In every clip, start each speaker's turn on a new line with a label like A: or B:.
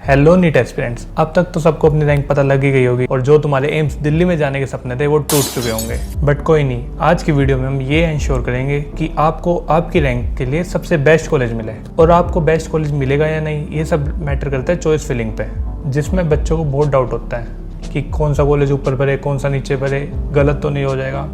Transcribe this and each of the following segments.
A: Hello NEET aspirants, अब तक तो सबको अपनी रैंक पता लग ही गई होगी और जो तुम्हारे एम्स दिल्ली में जाने के सपने थे वो टूट चुके होंगे। बट कोई नहीं, आज की वीडियो में हम ये इंश्योर करेंगे कि आपको आपकी रैंक के लिए सबसे बेस्ट कॉलेज मिले। और आपको बेस्ट कॉलेज मिलेगा या नहीं ये सब मैटर करता है चॉइस फिलिंग पे, जिसमें बच्चों को बहुत डाउट होता है कि कौन सा कॉलेज ऊपर भरे कौन सा नीचे भरे, गलत तो नहीं हो जाएगा।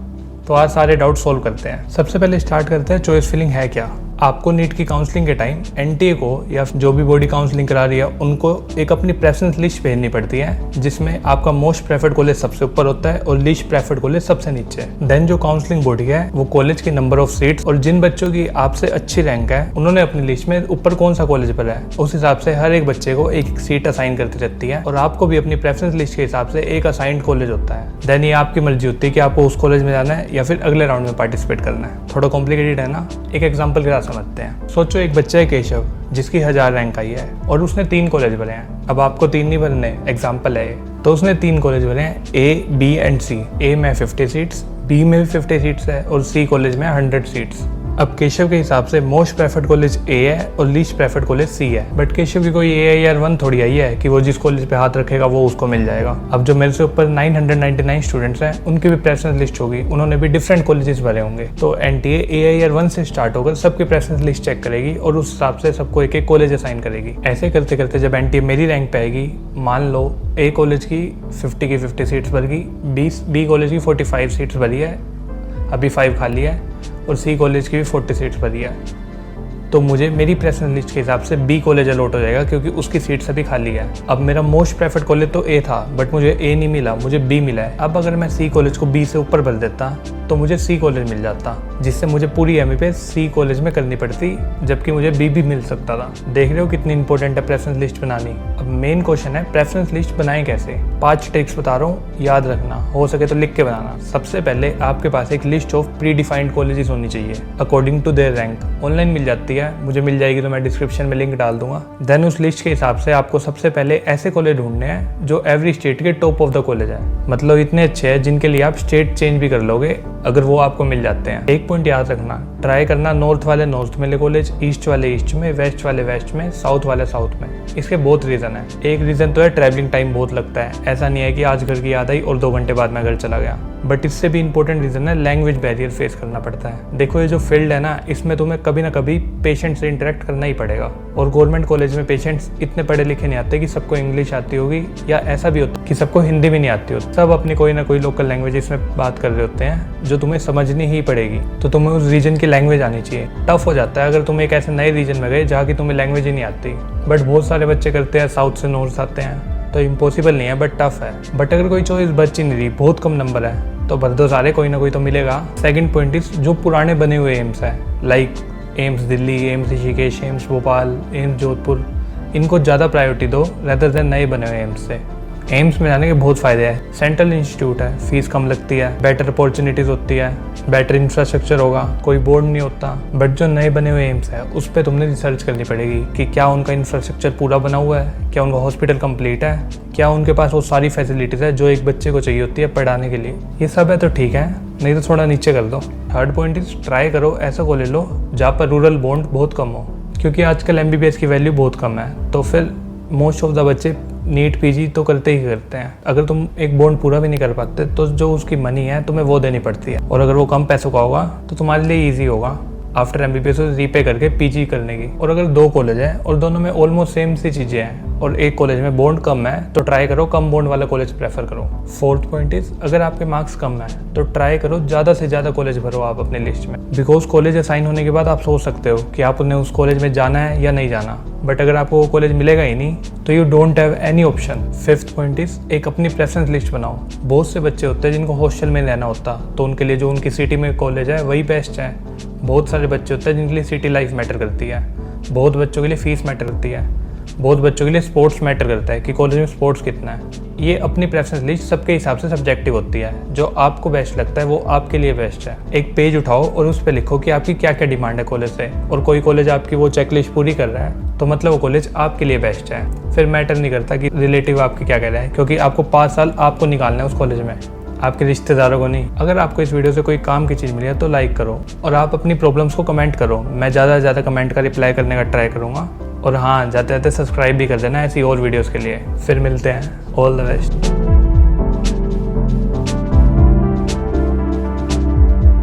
A: तो आज सारे डाउट सोल्व करते हैं। सबसे पहले स्टार्ट करते हैं चॉइस फिलिंग है क्या। आपको नीट की काउंसलिंग के टाइम एनटीए को या जो भी बॉडी काउंसलिंग करा रही है उनको एक अपनी प्रेफरेंस लिस्ट भेजनी पड़ती है, जिसमें आपका मोस्ट प्रेफर्ड कॉलेज सबसे ऊपर होता है और लीस्ट प्रेफर्ड कॉलेज सबसे नीचे। देन जो काउंसलिंग बॉडी है वो कॉलेज के नंबर ऑफ सीट्स और जिन बच्चों की आपसे अच्छी रैंक है उन्होंने अपनी लिस्ट में ऊपर कौन सा कॉलेज भरा है उस हिसाब से हर एक बच्चे को एक सीट असाइन करती रहती है और आपको भी अपनी प्रेफरेंस लिस्ट के हिसाब से एक असाइंड कॉलेज होता है। देन ये आपकी मर्जी होती है कि आपको उस कॉलेज में जाना है या फिर अगले राउंड में पार्टिसिपेट करना है। थोड़ा कॉम्प्लिकेटेड है ना, एक एग्जाम्पल के साथ समझते हैं। सोचो एक बच्चा है केशव जिसकी 1000 रैंक आई है और उसने 3 कॉलेज भरे हैं। अब आपको 3 नहीं भरने, एग्जाम्पल है। तो उसने 3 कॉलेज भरे हैं, ए, बी एंड सी। ए में 50 सीट्स, बी में भी 50 सीट्स है और सी कॉलेज में 100 सीट्स। अब केशव के हिसाब से मोस्ट प्रेफर्ड कॉलेज ए है और लीस्ट प्रेफर्ड कॉलेज सी है। बट केशव की कोई AIR1 थोड़ी आई है कि वो जिस कॉलेज पे हाथ रखेगा वो उसको मिल जाएगा। अब जो मेरे से ऊपर 999 स्टूडेंट्स हैं उनकी भी प्रेफरेंस लिस्ट होगी, उन्होंने भी डिफरेंट कॉलेजेस भरे होंगे। तो एनटीए AIR1 से स्टार्ट होकर सबकी प्रेफरेंस लिस्ट चेक करेगी और उस हिसाब से सबको एक एक कॉलेज असाइन करेगी। ऐसे करते करते जब एनटीए मेरी रैंक पे आएगी, मान लो ए कॉलेज की 50 सीट्स भर गई, बी कॉलेज की 45 सीट्स भरी है, अभी 5 खाली है, और सी कॉलेज की भी 40 सीट्स भरी है। तो मुझे मेरी प्रेफरेंस लिस्ट के हिसाब से बी कॉलेज अलॉट हो जाएगा क्योंकि उसकी सीट्स अभी खाली है। अब मेरा मोस्ट प्रेफर्ड कॉलेज तो ए था बट मुझे ए नहीं मिला, मुझे बी मिला है। अब अगर मैं सी कॉलेज को बी से ऊपर भर देता तो मुझे सी कॉलेज मिल जाता, जिससे मुझे पूरी एमए सी कॉलेज में करनी पड़ती, जबकि मुझे बी भी मिल सकता था। देख रहे हो कितनी इंपॉर्टेंट है प्रेफरेंस लिस्ट बनानी। अब मेन क्वेश्चन है प्रेफरेंस लिस्ट बनाएं कैसे। 5 ट्रिक्स बता रहा हूँ, याद रखना, हो सके तो लिख के बनाना। सबसे पहले आपके पास एक list of predefined colleges होनी चाहिए according to their rank. Online मिल जाती है, मुझे मिल जाएगी तो मैं डिस्क्रिप्शन में लिंक डाल दूंगा। देन उस लिस्ट के हिसाब से आपको सबसे पहले ऐसे कॉलेज ढूंढने हैं जो एवरी स्टेट के टॉप ऑफ द कॉलेज है, मतलब इतने अच्छे हैं जिनके लिए आप स्टेट चेंज भी कर लोगे अगर वो आपको मिल जाते हैं। एक पॉइंट याद रखना, ट्राई करना नॉर्थ वाले नॉर्थ में कॉलेज, ईस्ट वाले ईस्ट में, वेस्ट वाले वेस्ट में, साउथ वाले साउथ में। इसके बहुत रीज़न है। एक रीज़न तो है ट्रैवलिंग टाइम बहुत लगता है। ऐसा नहीं है कि आज घर की याद आई और 2 घंटे बाद मैं घर चला गया। बट इससे भी इंपॉर्टेंट रीज़न है लैंग्वेज बैरियर फेस करना पड़ता है। देखो ये जो फील्ड है ना, इसमें तुम्हें कभी ना कभी पेशेंट से इंटरेक्ट करना ही पड़ेगा और गवर्नमेंट कॉलेज में पेशेंट्स इतने पढ़े लिखे नहीं आते कि सबको इंग्लिश आती होगी, या ऐसा भी होता कि सबको हिंदी भी नहीं आती होती। सब अपनी कोई ना कोई लोकल लैंग्वेज इसमें बात कर रहे होते हैं जो तुम्हें समझनी ही पड़ेगी। तो तुम्हें उस रीजन की लैंग्वेज आनी चाहिए। टफ हो जाता है अगर तुम एक ऐसे नए रीजन में गए जहाँ की तुम्हें लैंग्वेज ही नहीं आती। बट बहुत सारे बच्चे करते हैं साउथ से नॉर्थ आते हैं, तो इम्पॉसिबल नहीं है बट टफ है। बट अगर कोई चॉइस बच ही नहीं रही, बहुत कम नंबर है, तो भर दो सारे, कोई ना कोई तो मिलेगा। सेकंड पॉइंट इज जो पुराने बने हुए एम्स है, like AIIMS Delhi, AIIMS Rishikesh, AIIMS Bhopal, AIIMS Jodhpur, इनको ज़्यादा प्रायोरिटी दो रेदर देन नए बने हुए एम्स से। एम्स में जाने के बहुत फ़ायदे हैं। सेंट्रल इंस्टीट्यूट है, फीस कम लगती है, बेटर अपॉर्चुनिटीज़ होती है, बेटर इंफ्रास्ट्रक्चर होगा, कोई बोर्ड नहीं होता। बट जो नए बने हुए एम्स है उस पर तुमने रिसर्च करनी पड़ेगी कि क्या उनका इंफ्रास्ट्रक्चर पूरा बना हुआ है, क्या उनका हॉस्पिटल कंप्लीट है, क्या उनके पास वो सारी फैसिलिटीज़ है जो एक बच्चे को चाहिए होती है पढ़ाने के लिए। ये सब है तो ठीक है, नहीं तो थोड़ा नीचे कर दो। थर्ड पॉइंट इज ट्राई करो ऐसा कॉलेज लो जहाँ पर रूरल बॉन्ड बहुत कम हो, क्योंकि आजकल MBBS की वैल्यू बहुत कम है। तो फिर मोस्ट ऑफ द बच्चे नीट PG तो करते ही करते हैं। अगर तुम एक बॉन्ड पूरा भी नहीं कर पाते तो जो उसकी मनी है तुम्हें वो देनी पड़ती है, और अगर वो कम पैसों का होगा तो तुम्हारे लिए ईजी होगा आफ्टर MBBS रीपे करके PG करने की। और अगर 2 कॉलेज हैं और दोनों में ऑलमोस्ट सेम सी चीज़ें हैं और एक कॉलेज में बॉन्ड कम है तो ट्राई करो कम बॉन्ड वाला कॉलेज प्रेफर करो। फोर्थ पॉइंट इज अगर आपके मार्क्स कम है तो ट्राई करो ज़्यादा से ज़्यादा कॉलेज भरो आप अपने लिस्ट में, बिकॉज कॉलेज असाइन होने के बाद आप सोच सकते हो कि आप उन्हें उस कॉलेज में जाना है या नहीं जाना। बट अगर आपको वो कॉलेज मिलेगा ही नहीं तो you don't have any option. Fifth point is एक अपनी प्रेफरेंस लिस्ट बनाओ। बहुत से बच्चे होते हैं जिनको हॉस्टल में रहना होता, तो उनके लिए जो उनकी सिटी में कॉलेज है वही बेस्ट है। बहुत सारे बच्चे होते हैं जिनके लिए सिटी लाइफ मैटर करती है, बहुत बच्चों के लिए फीस मैटर करती है, बहुत बच्चों के लिए स्पोर्ट्स मैटर करता है कि कॉलेज में स्पोर्ट्स कितना है। ये अपनी प्रेफरेंस लिस्ट सबके हिसाब से सब्जेक्टिव होती है, जो आपको बेस्ट लगता है वो आपके लिए बेस्ट है। एक पेज उठाओ और उस पर लिखो कि आपकी क्या क्या डिमांड है कॉलेज से, और कोई कॉलेज आपकी वो चेकलिस्ट पूरी कर रहा है तो मतलब वो कॉलेज आपके लिए बेस्ट है। फिर मैटर नहीं करता कि रिलेटिव आपके क्या कह रहे हैं, क्योंकि आपको 5 साल आपको निकालना है उस कॉलेज में, आपके रिश्तेदारों को नहीं। अगर आपको इस वीडियो से कोई काम की चीज़ मिली है तो लाइक करो और आप अपनी प्रॉब्लम्स को कमेंट करो। मैं ज़्यादा से ज़्यादा कमेंट का रिप्लाई करने का ट्राई करूँगा। और हाँ, जाते जाते सब्सक्राइब भी कर देना ऐसी और वीडियोस के लिए। फिर मिलते हैं। All the best.